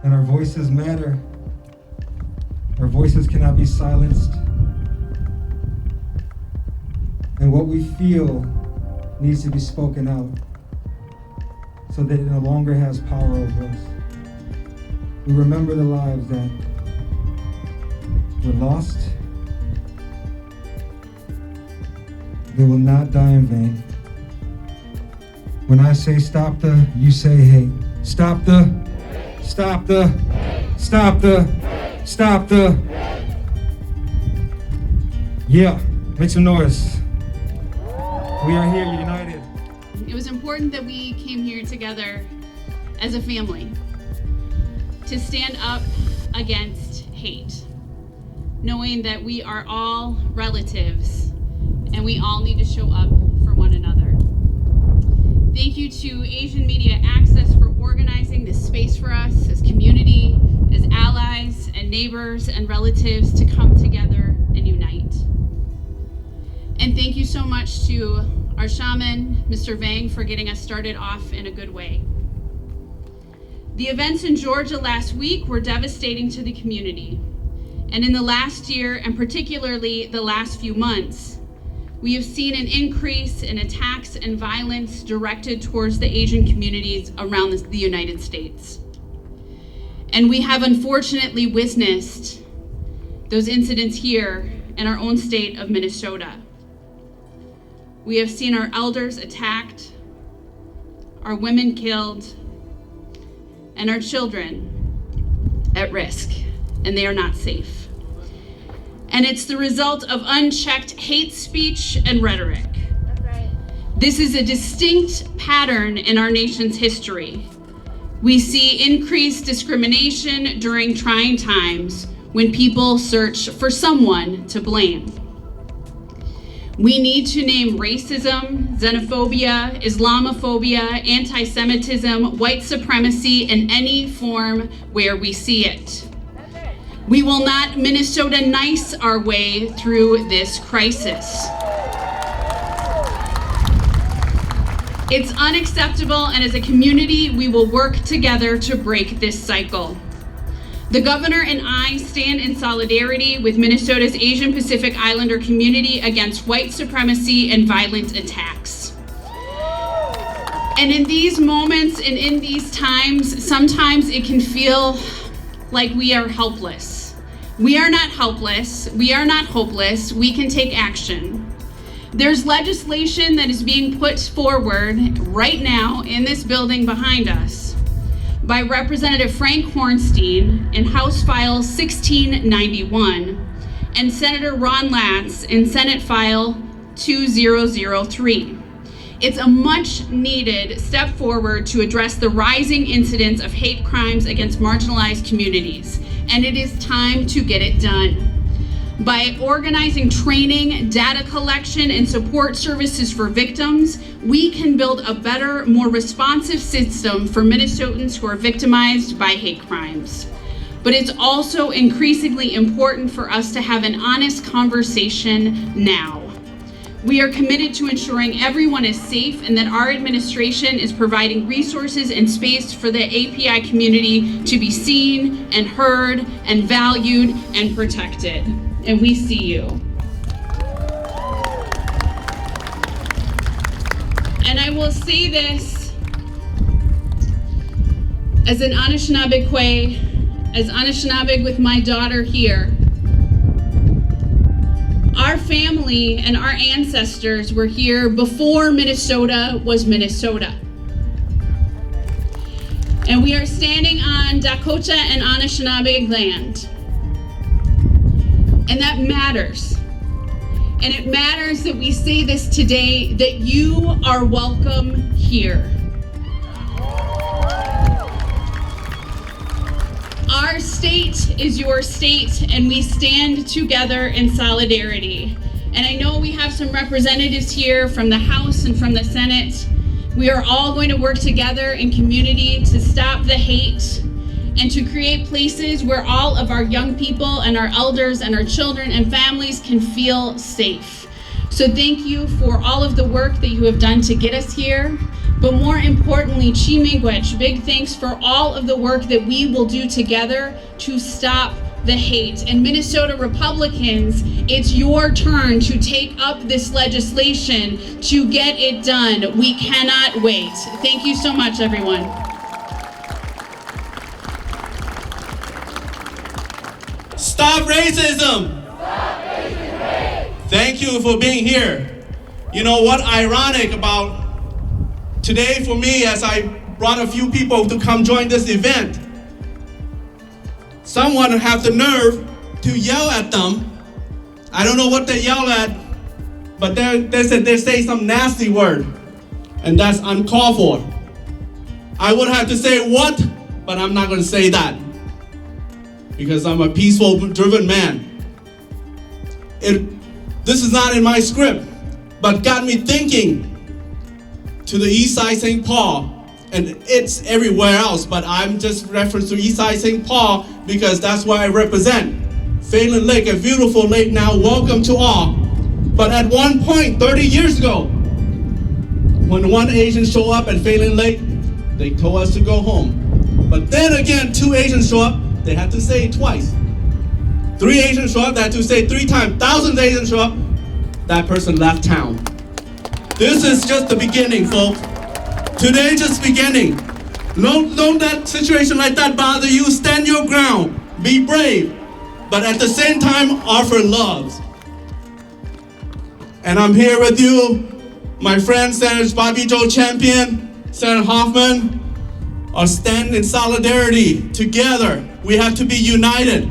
And our voices matter. Our voices cannot be silenced. And what we feel needs to be spoken out so that it no longer has power over us. We remember the lives that were lost. They will not die in vain. When I say stop the, you say hey. Stop the, stop the, stop the, stop the. Yeah, make some noise. We are here united. It was important that we came here together as a family to stand up against hate, knowing that we are all relatives and we all need to show up for one another. Thank you to Asian Media Access for organizing this space for us as community, as allies and neighbors and relatives to come together and unite. And thank you so much to our shaman, Mr. Vang, for getting us started off in a good way. The events in Georgia last week were devastating to the community. And in the last year, and particularly the last few months, we have seen an increase in attacks and violence directed towards the Asian communities around the United States. And we have unfortunately witnessed those incidents here in our own state of Minnesota. We have seen our elders attacked, our women killed, and our children at risk, and they are not safe. And it's the result of unchecked hate speech and rhetoric. That's right. This is a distinct pattern in our nation's history. We see increased discrimination during trying times when people search for someone to blame. We need to name racism, xenophobia, Islamophobia, anti-Semitism, white supremacy in any form where we see it. We will not Minnesota nice our way through this crisis. It's unacceptable, and as a community, we will work together to break this cycle. The governor and I stand in solidarity with Minnesota's Asian Pacific Islander community against white supremacy and violent attacks. And in these moments and in these times, sometimes it can feel like we are helpless. We are not helpless. We are not hopeless. We can take action. There's legislation that is being put forward right now in this building behind us by Representative Frank Hornstein in House File 1691 and Senator Ron Latz in Senate File 2003. It's a much needed step forward to address the rising incidence of hate crimes against marginalized communities, and it is time to get it done. By organizing training, data collection, and support services for victims, we can build a better, more responsive system for Minnesotans who are victimized by hate crimes. But it's also increasingly important for us to have an honest conversation now. We are committed to ensuring everyone is safe and that our administration is providing resources and space for the API community to be seen and heard and valued and protected. And we see you. And I will say this as an Anishinaabe, as Anishinaabe with my daughter here. Our family and our ancestors were here before Minnesota was Minnesota. And we are standing on Dakota and Anishinaabe land. And that matters. And it matters that we say this today, that you are welcome here. Our state is your state, and we stand together in solidarity. And I know we have some representatives here from the House and from the Senate. We are all going to work together in community to stop the hate and to create places where all of our young people and our elders and our children and families can feel safe. So thank you for all of the work that you have done to get us here. But more importantly, Chimingwech, big thanks for all of the work that we will do together to stop the hate. And Minnesota Republicans, it's your turn to take up this legislation to get it done. We cannot wait. Thank you so much, everyone. Stop racism! Stop racism! Thank you for being here. You know what ironic about today for me, as I brought a few people to come join this event, someone have the nerve to yell at them. I don't know what they yell at, but they say some nasty word, and that's uncalled for. I would have to say what, but I'm not going to say that because I'm a peaceful, driven man. This is not in my script, but got me thinking to the East Side St. Paul, and it's everywhere else, but I'm just reference to East Side St. Paul because that's where I represent. Phelan Lake, a beautiful lake now, welcome to all. But at one point, 30 years ago, when one Asian showed up at Phelan Lake, they told us to go home. But then again, 2 Asians show up, they had to say it twice. 3 Asians show up, they had to say it 3 times. Thousands of Asians show up, that person left town. This is just the beginning, folks. Today, just beginning. Don't that situation like that bother you. Stand your ground. Be brave. But at the same time, offer love. And I'm here with you, my friend, Senator Bobby Joe Champion, Senator Hoffman, are standing in solidarity together. We have to be united.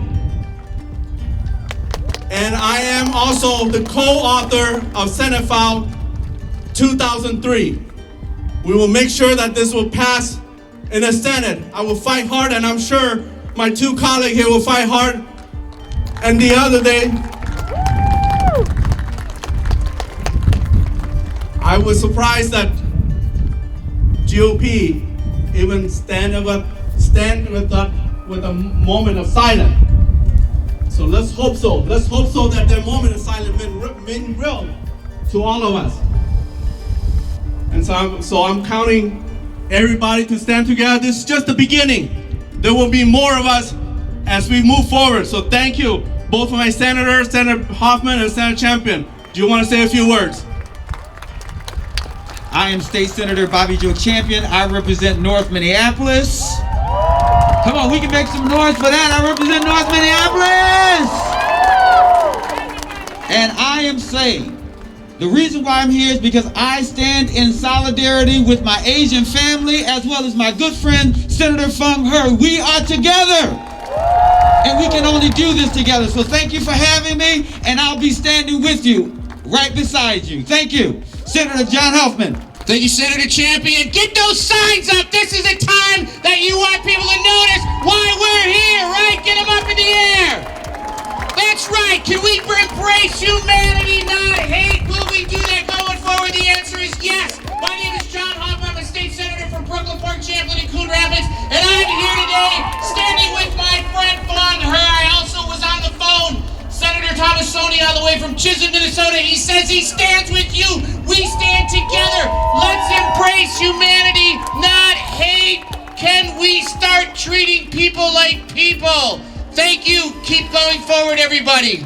And I am also the co-author of Senate File 2003. We will make sure that this will pass in the Senate. I will fight hard, and I'm sure my 2 colleagues here will fight hard. And the other day, I was surprised that GOP even stand with a moment of silence. So let's hope so. Let's hope so that their moment of silence meant real to all of us. And so I'm counting everybody to stand together. This is just the beginning. There will be more of us as we move forward. So thank you, both of my senators, Senator Hoffman and Senator Champion. Do you want to say a few words? I am State Senator Bobby Joe Champion. I represent North Minneapolis. Come on, we can make some noise for that. I represent North Minneapolis. And I am saying, the reason why I'm here is because I stand in solidarity with my Asian family as well as my good friend, Senator Fung He. We are together. And we can only do this together. So thank you for having me, and I'll be standing with you right beside you. Thank you. Senator John Hoffman. Thank you, Senator Champion. Get those signs up. This is a time that you want people to notice why we're here, right? Get them up in the air. That's right. Can we embrace humanity, not hate? Will we do that going forward? The answer is yes. My name is John Hoffman. I'm a state senator from Brooklyn Park, Champlain, and Coon Rapids, and I'm here today standing with my friend Fung He. I also was on the phone. Senator Thomas Soni all the way from Chisholm, Minnesota. He says he stands with you. We stand together. Let's embrace humanity, not hate. Can we start treating people like people? Thank you. Keep going forward, everybody.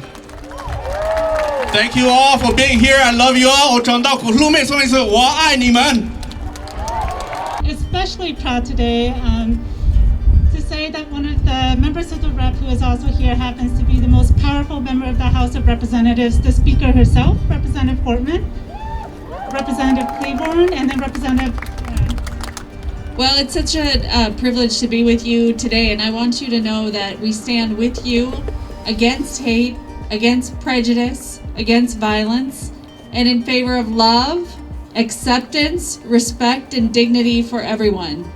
Thank you all for being here. I love you all. 我讲到古路妹说一次，我爱你们。 Especially proud today to say that one of the members of the rep who is also here happens to be the most powerful member of the House of Representatives, the Speaker herself, Representative Portman, Representative Claiborne, and then Representative Well, it's such a privilege to be with you today, and I want you to know that we stand with you against hate, against prejudice, against violence, and in favor of love, acceptance, respect, and dignity for everyone.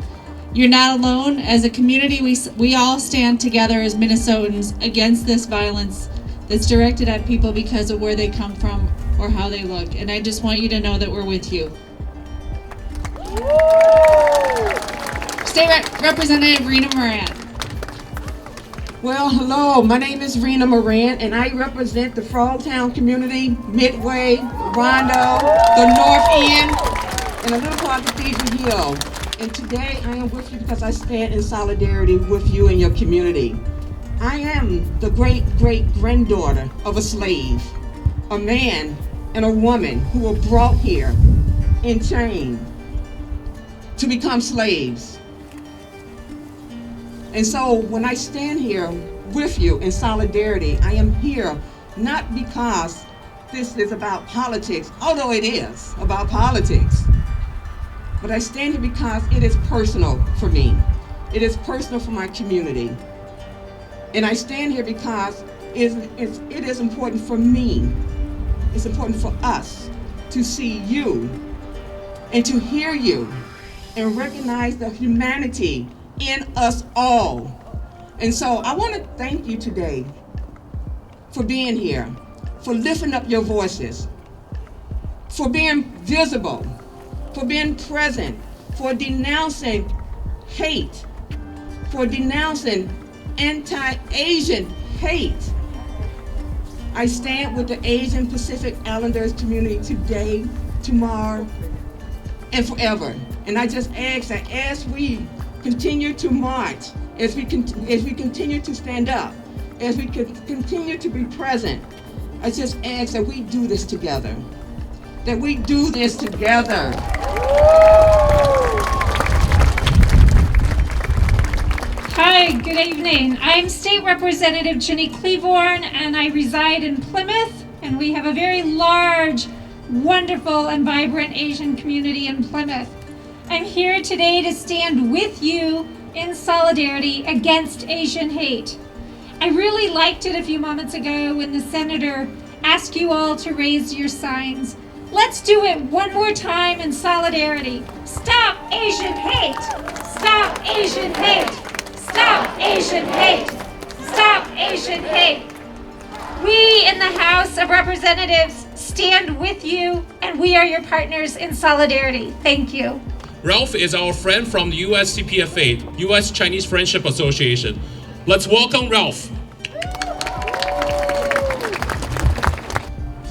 You're not alone. As a community, we all stand together as Minnesotans against this violence that's directed at people because of where they come from or how they look. And I just want you to know that we're with you. State Representative Rena Moran. Well, hello, my name is Rena Moran, and I represent the Frogtown community, Midway, Rondo, the North End, and a little part of Cathedral Hill. And today I am with you because I stand in solidarity with you and your community. I am the great-great-granddaughter of a slave, a man and a woman who were brought here in chains to become slaves. And so when I stand here with you in solidarity, I am here not because this is about politics, although it is about politics, but I stand here because it is personal for me. It is personal for my community. And I stand here because it is important for me. It's important for us to see you and to hear you and recognize the humanity in us all. And so I want to thank you today for being here, for lifting up your voices, for being visible, for being present, for denouncing hate, for denouncing anti-Asian hate. I stand with the Asian Pacific Islanders community today, tomorrow, and forever. And I just ask that as we continue to march, as we continue to stand up, as we continue to be present, I just ask that we do this together. That we do this together. Hi, good evening. I'm State Representative Ginny Cleavorn, and I reside in Plymouth, and we have a very large, wonderful, and vibrant Asian community in Plymouth. I'm here today to stand with you in solidarity against Asian hate. I really liked it a few moments ago when the senator asked you all to raise your signs. Let's do it one more time in solidarity. Stop Asian hate! Stop Asian hate! Stop Asian hate! Stop Asian hate! We in the House of Representatives stand with you, and we are your partners in solidarity. Thank you. Ralph is our friend from the US CPFA, US Chinese Friendship Association. Let's welcome Ralph.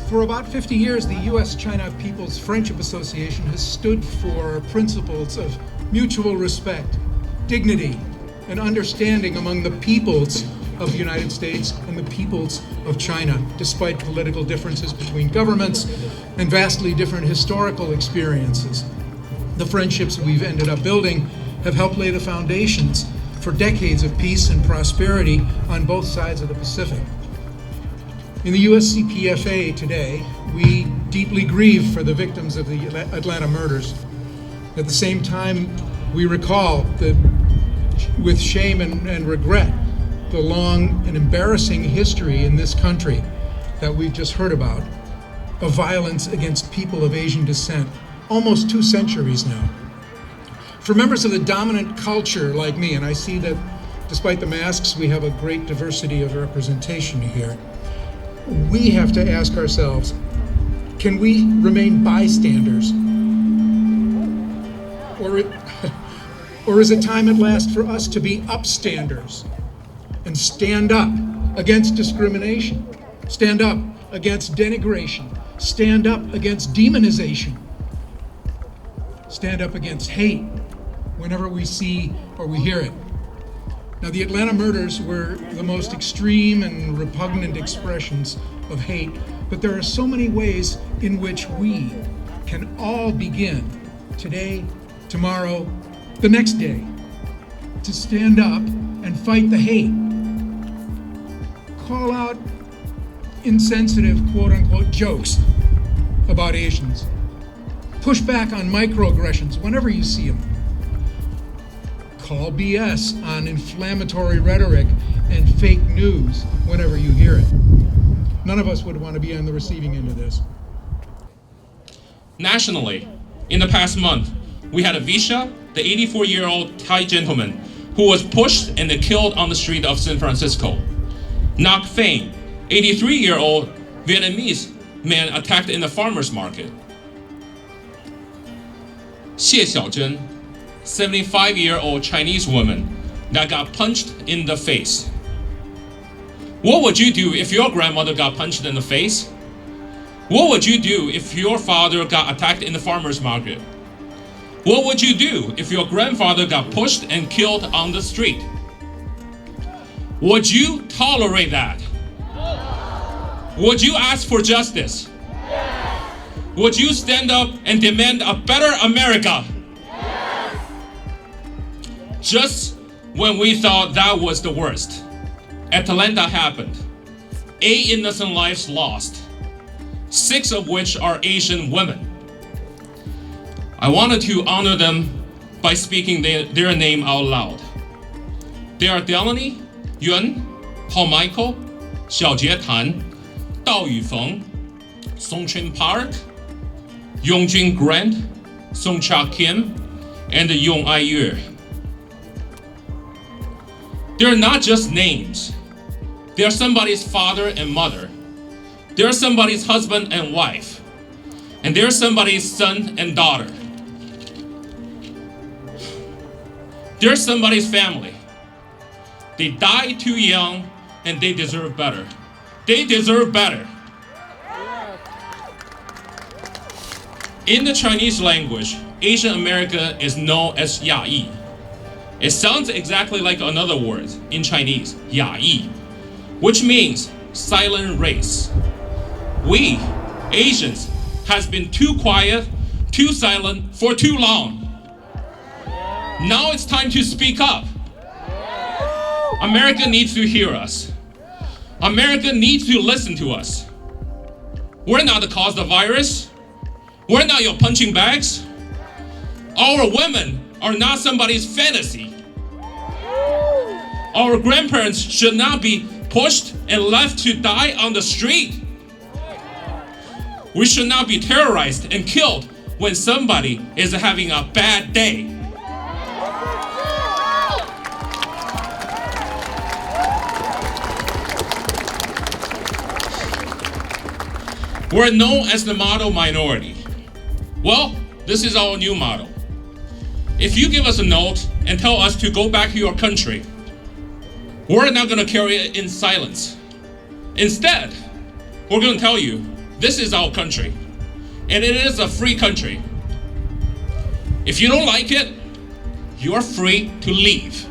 For about 50 years, the U.S.-China People's Friendship Association has stood for principles of mutual respect, dignity, and understanding among the peoples of the United States and the peoples of China, despite political differences between governments and vastly different historical experiences. The friendships we've ended up building have helped lay the foundations for decades of peace and prosperity on both sides of the Pacific. In the USCPFA today, we deeply grieve for the victims of the Atlanta murders. At the same time, we recall with shame and regret the long and embarrassing history in this country that we've just heard about of violence against people of Asian descent, almost 2 centuries now. For members of the dominant culture like me, and I see that despite the masks, we have a great diversity of representation here, we have to ask ourselves, can we remain bystanders? Or is it time at last for us to be upstanders and stand up against discrimination, stand up against denigration, stand up against demonization, stand up against hate whenever we see or we hear it? Now, the Atlanta murders were the most extreme and repugnant expressions of hate, but there are so many ways in which we can all begin today, tomorrow, the next day, to stand up and fight the hate. Call out insensitive, quote-unquote, jokes about Asians. Push back on microaggressions whenever you see them. call BS on inflammatory rhetoric and fake news whenever you hear it. None of us would want to be on the receiving end of this. Nationally, in the past month, we had a Visha, the 84-year-old Thai gentleman, who was pushed and killed on the street of San Francisco. Ngoc Phanh, 83-year-old Vietnamese man attacked in the farmer's market. Xie Xiaozhen, 75-year-old Chinese woman that got punched in the face. What would you do if your grandmother got punched in the face? What would you do if your father got attacked in the farmer's market? What would you do if your grandfather got pushed and killed on the street? Would you tolerate that? Would you ask for justice? Would you stand up and demand a better America? Just when we thought that was the worst, Atlanta happened. 8 innocent lives lost, 6 of which are Asian women. I wanted to honor them by speaking their name out loud. They are Delaney, Yuan, Paul Michael, Xiaojie Tan, Dao Yufeng, Songchun Park, Yongjun Grant, Songcha Kim, and Yong Ai-yue. They're not just names. They're somebody's father and mother. They're somebody's husband and wife. And they're somebody's son and daughter. They're somebody's family. They died too young and they deserve better. They deserve better. In the Chinese language, Asian America is known as Yayi. It sounds exactly like another word in Chinese, Yayi, which means silent race. We, Asians, has been too quiet, too silent for too long. Now it's time to speak up. America needs to hear us. America needs to listen to us. We're not the cause of the virus. We're not your punching bags. Our women are not somebody's fantasy. Our grandparents should not be pushed and left to die on the street. We should not be terrorized and killed when somebody is having a bad day. We're known as the model minority. Well, this is our new model. If you give us a note and tell us to go back to your country, we're not going to carry it in silence. Instead, we're going to tell you, this is our country, and it is a free country. If you don't like it, you're free to leave.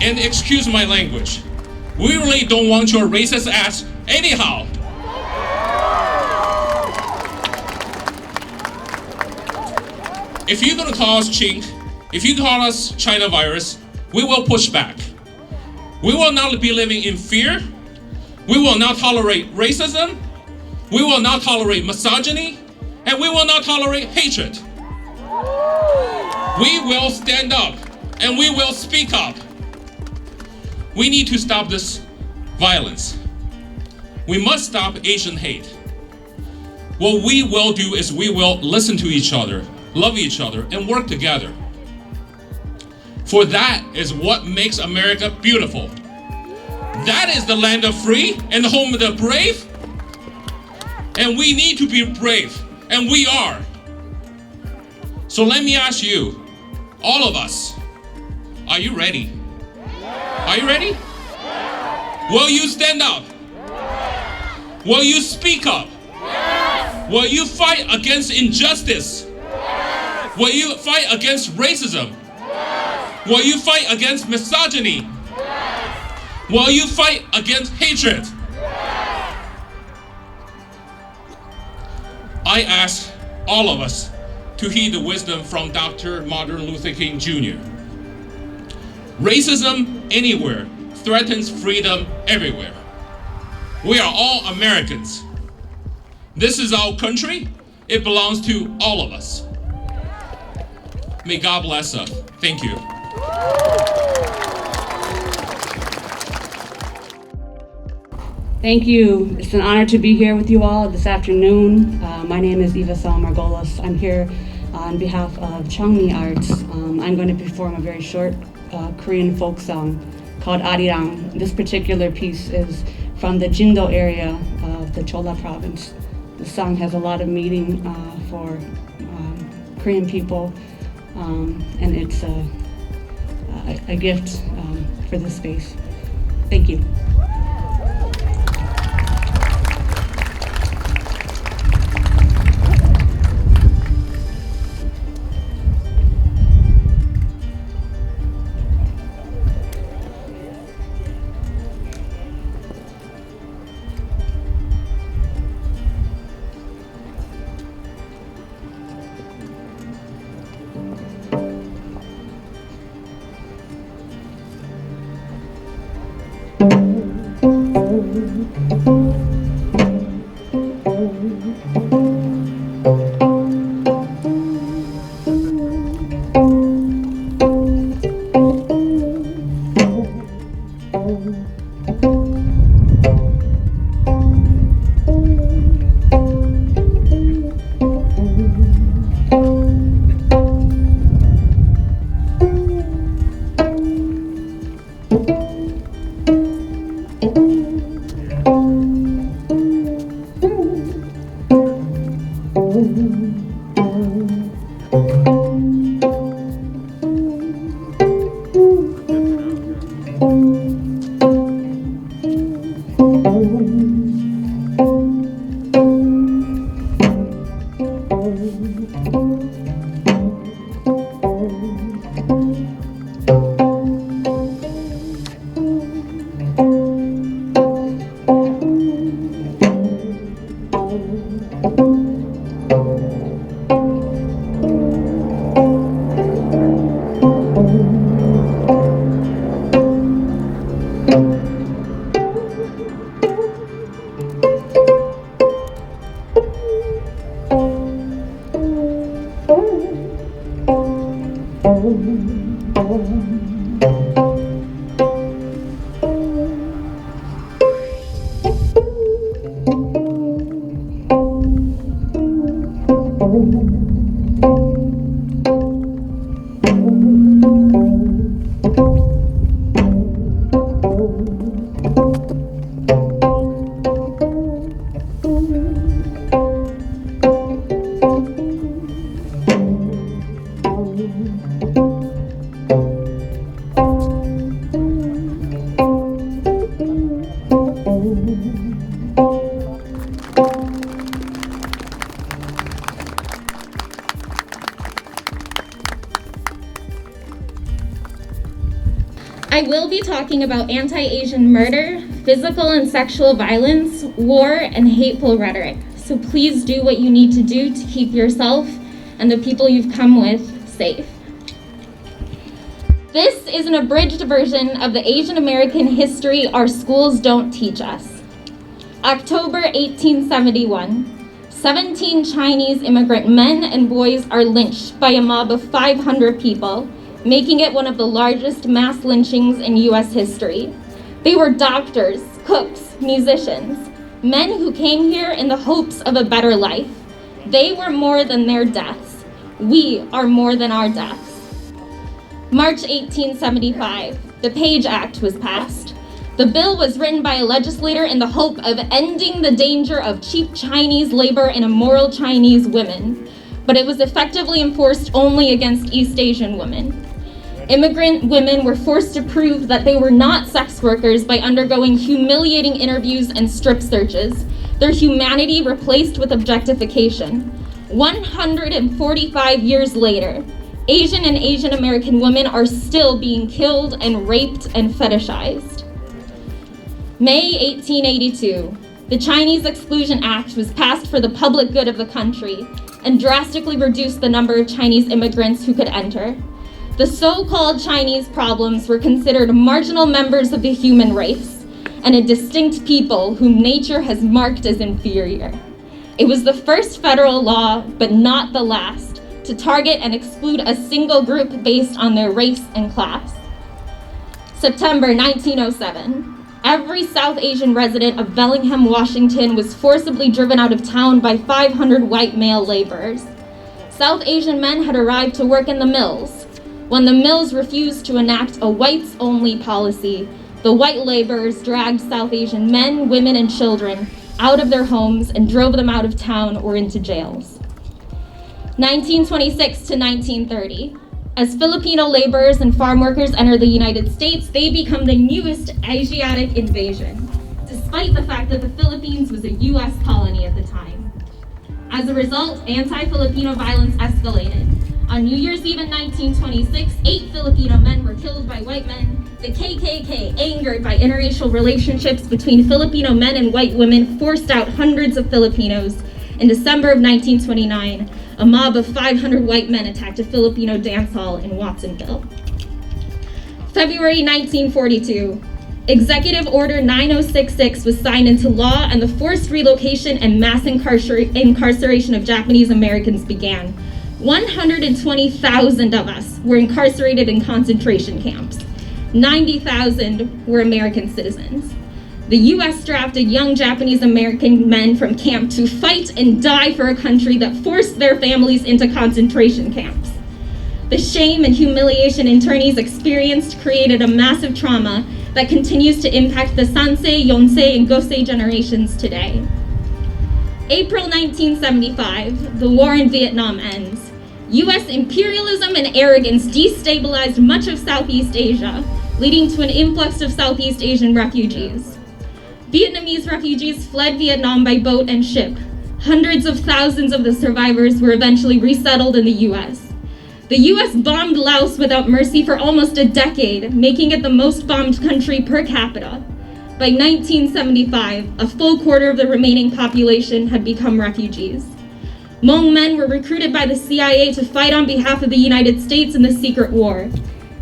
And excuse my language, we really don't want your racist ass anyhow. If you're gonna call us chink, if you call us China virus, we will push back. We will not be living in fear. We will not tolerate racism. We will not tolerate misogyny. And we will not tolerate hatred. We will stand up and we will speak up. We need to stop this violence. We must stop Asian hate. What we will do is we will listen to each other, love each other, and work together. For that is what makes America beautiful. That is the land of free and the home of the brave. And we need to be brave, and we are. So let me ask you, all of us, are you ready? Are you ready? Will you stand up? Will you speak up? Will you fight against injustice? Will you fight against racism? Will you fight against misogyny? Will you fight against hatred? I ask all of us to heed the wisdom from Dr. Martin Luther King Jr. Racism anywhere threatens freedom everywhere. We are all Americans. This is our country, It belongs to all of us. May God bless us. Thank you. Thank you. It's an honor to be here with you all this afternoon. My name is Eva Sal Margolis. I'm here on behalf of Changmi Arts. I'm going to perform a very short Korean folk song called Arirang. This particular piece is from the Jindo area of the Chola province. The song has a lot of meaning for Korean people, and it's a gift for this space. Thank you. I will be talking about anti-Asian murder, physical and sexual violence, war, and hateful rhetoric. So please do what you need to do to keep yourself and the people you've come with safe. This is an abridged version of the Asian American history our schools don't teach us. October 1871, 17 Chinese immigrant men and boys are lynched by a mob of 500 people, making it one of the largest mass lynchings in US history. They were doctors, cooks, musicians, men who came here in the hopes of a better life. They were more than their deaths. We are more than our deaths. March 1875, the Page Act was passed. The bill was written by a legislator in the hope of ending the danger of cheap Chinese labor and immoral Chinese women, but it was effectively enforced only against East Asian women. Immigrant women were forced to prove that they were not sex workers by undergoing humiliating interviews and strip searches, their humanity replaced with objectification. 145 years later, Asian and Asian American women are still being killed and raped and fetishized. May 1882, the Chinese Exclusion Act was passed for the public good of the country and drastically reduced the number of Chinese immigrants who could enter. The so-called Chinese problems were considered marginal members of the human race and a distinct people whom nature has marked as inferior. It was the first federal law, but not the last, to target and exclude a single group based on their race and class. September 1907. Every South Asian resident of Bellingham, Washington was forcibly driven out of town by 500 white male laborers. South Asian men had arrived to work in the mills. When the mills refused to enact a whites-only policy, the white laborers dragged South Asian men, women, and children out of their homes and drove them out of town or into jails. 1926 to 1930. As Filipino laborers and farm workers enter the United States, they become the newest Asiatic invasion, despite the fact that the Philippines was a US colony at the time. As a result, anti-Filipino violence escalated. On New Year's Eve in 1926, 8 Filipino men were killed by white men. The KKK, angered by interracial relationships between Filipino men and white women, forced out hundreds of Filipinos. In December of 1929, a mob of 500 white men attacked a Filipino dance hall in Watsonville. February 1942, Executive Order 9066 was signed into law and the forced relocation and mass incarceration of Japanese Americans began. 120,000 of us were incarcerated in concentration camps. 90,000 were American citizens. The US drafted young Japanese American men from camp to fight and die for a country that forced their families into concentration camps. The shame and humiliation internees experienced created a massive trauma that continues to impact the Sansei, Yonsei, and Gosei generations today. April 1975, the war in Vietnam ends. US imperialism and arrogance destabilized much of Southeast Asia, leading to an influx of Southeast Asian refugees. Vietnamese refugees fled Vietnam by boat and ship. Hundreds of thousands of the survivors were eventually resettled in the US. The US bombed Laos without mercy for almost a decade, making it the most bombed country per capita. By 1975, a full quarter of the remaining population had become refugees. Hmong men were recruited by the CIA to fight on behalf of the United States in the secret war.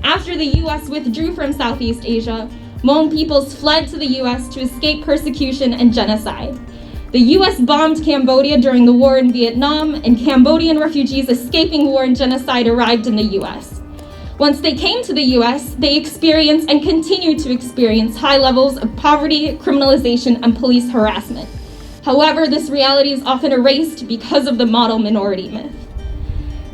After the US withdrew from Southeast Asia, Hmong peoples fled to the US to escape persecution and genocide. The US bombed Cambodia during the war in Vietnam, and Cambodian refugees escaping war and genocide arrived in the US. Once they came to the US, they experienced and continue to experience high levels of poverty, criminalization, and police harassment. However, this reality is often erased because of the model minority myth.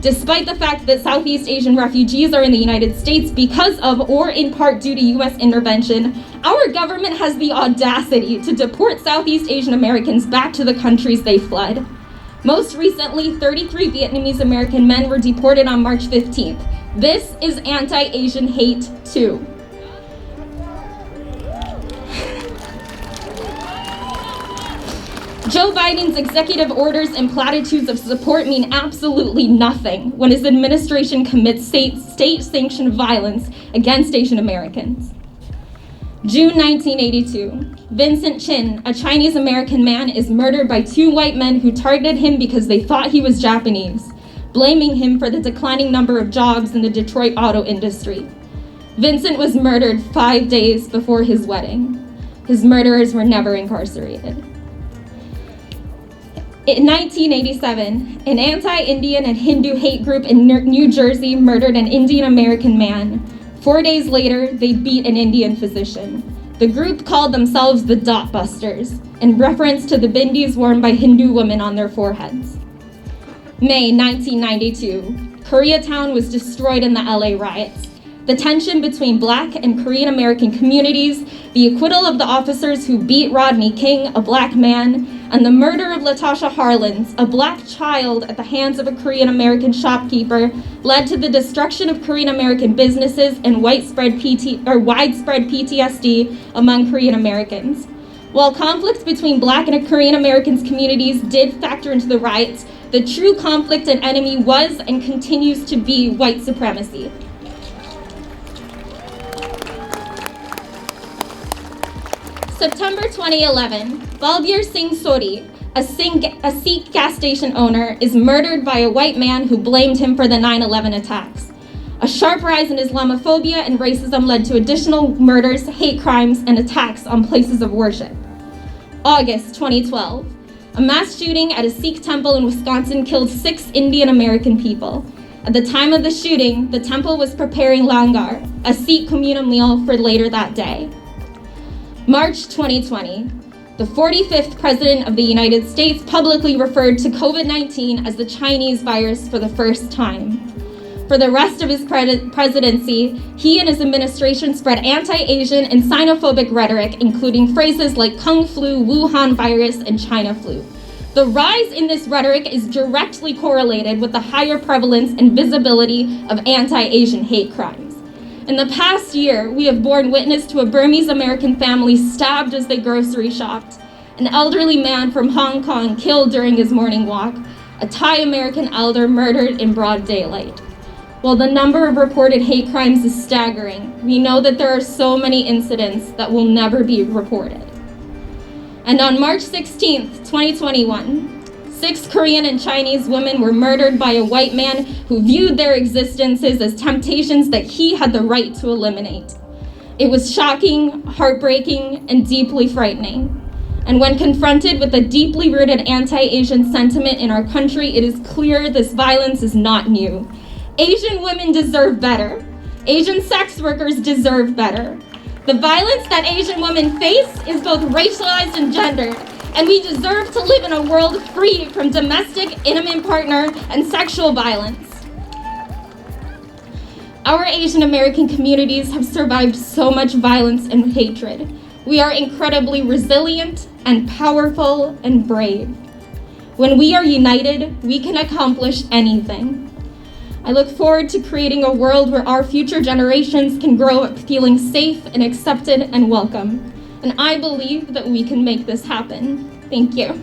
Despite the fact that Southeast Asian refugees are in the United States because of or in part due to US intervention, our government has the audacity to deport Southeast Asian Americans back to the countries they fled. Most recently, 33 Vietnamese American men were deported on March 15th. This is anti-Asian hate too. Joe Biden's executive orders and platitudes of support mean absolutely nothing when his administration commits state-sanctioned violence against Asian Americans. June 1982, Vincent Chin, a Chinese American man, is murdered by 2 white men who targeted him because they thought he was Japanese, blaming him for the declining number of jobs in the Detroit auto industry. Vincent was murdered 5 days before his wedding. His murderers were never incarcerated. In 1987, an anti-Indian and Hindu hate group in New Jersey murdered an Indian American man. 4 days later, they beat an Indian physician. The group called themselves the Dot Busters, in reference to the bindis worn by Hindu women on their foreheads. May 1992, Koreatown was destroyed in the LA riots. The tension between Black and Korean American communities, the acquittal of the officers who beat Rodney King, a Black man, and the murder of Latasha Harlins, a Black child, at the hands of a Korean American shopkeeper, led to the destruction of Korean American businesses and widespread PTSD among Korean Americans. While conflict between Black and Korean Americans communities did factor into the riots, the true conflict and enemy was and continues to be white supremacy. September 2011, Balbir Singh Sori, a Sikh gas station owner, is murdered by a white man who blamed him for the 9/11 attacks. A sharp rise in Islamophobia and racism led to additional murders, hate crimes, and attacks on places of worship. August 2012, A mass shooting at a Sikh temple in Wisconsin killed 6 Indian American people. At the time of the shooting, the temple was preparing langar, a Sikh communal meal, for later that day. March 2020, the 45th President of the United States publicly referred to COVID-19 as the Chinese virus for the first time. For the rest of his presidency, he and his administration spread anti-Asian and xenophobic rhetoric, including phrases like Kung flu, Wuhan virus, and China flu. The rise in this rhetoric is directly correlated with the higher prevalence and visibility of anti-Asian hate crimes. In the past year, we have borne witness to a Burmese American family stabbed as they grocery shopped, an elderly man from Hong Kong killed during his morning walk, a Thai American elder murdered in broad daylight. While the number of reported hate crimes is staggering, we know that there are so many incidents that will never be reported. And on March 16th, 2021, 6 Korean and Chinese women were murdered by a white man who viewed their existences as temptations that he had the right to eliminate. It was shocking, heartbreaking, and deeply frightening. And when confronted with a deeply rooted anti-Asian sentiment in our country, it is clear this violence is not new. Asian women deserve better. Asian sex workers deserve better. The violence that Asian women face is both racialized and gendered, and we deserve to live in a world free from domestic, intimate partner, and sexual violence. Our Asian American communities have survived so much violence and hatred. We are incredibly resilient and powerful and brave. When we are united, we can accomplish anything. I look forward to creating a world where our future generations can grow up feeling safe and accepted and welcome. And I believe that we can make this happen. Thank you.